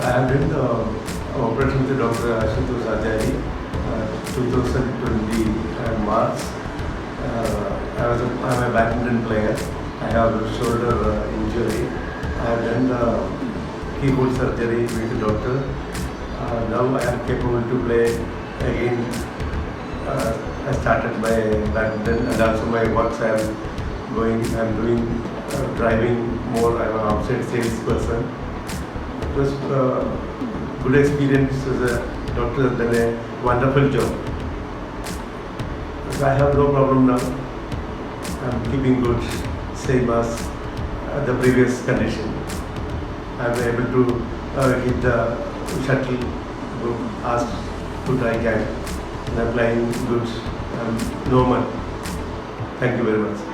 I have done the operation with Dr Ashutosh Ajri, 2020 March. I'm a badminton player. I have a shoulder injury. I have done the keyhole surgery with the doctor. Now I am capable to play again. I started my badminton and also my works I am doing driving more. I am an outside sales person. It was good experience. The doctor has done a wonderful job. So I have no problem now. I am keeping good, same as the previous condition. I am able to hit the shuttle as good I can. I am playing good, normal. Thank you very much.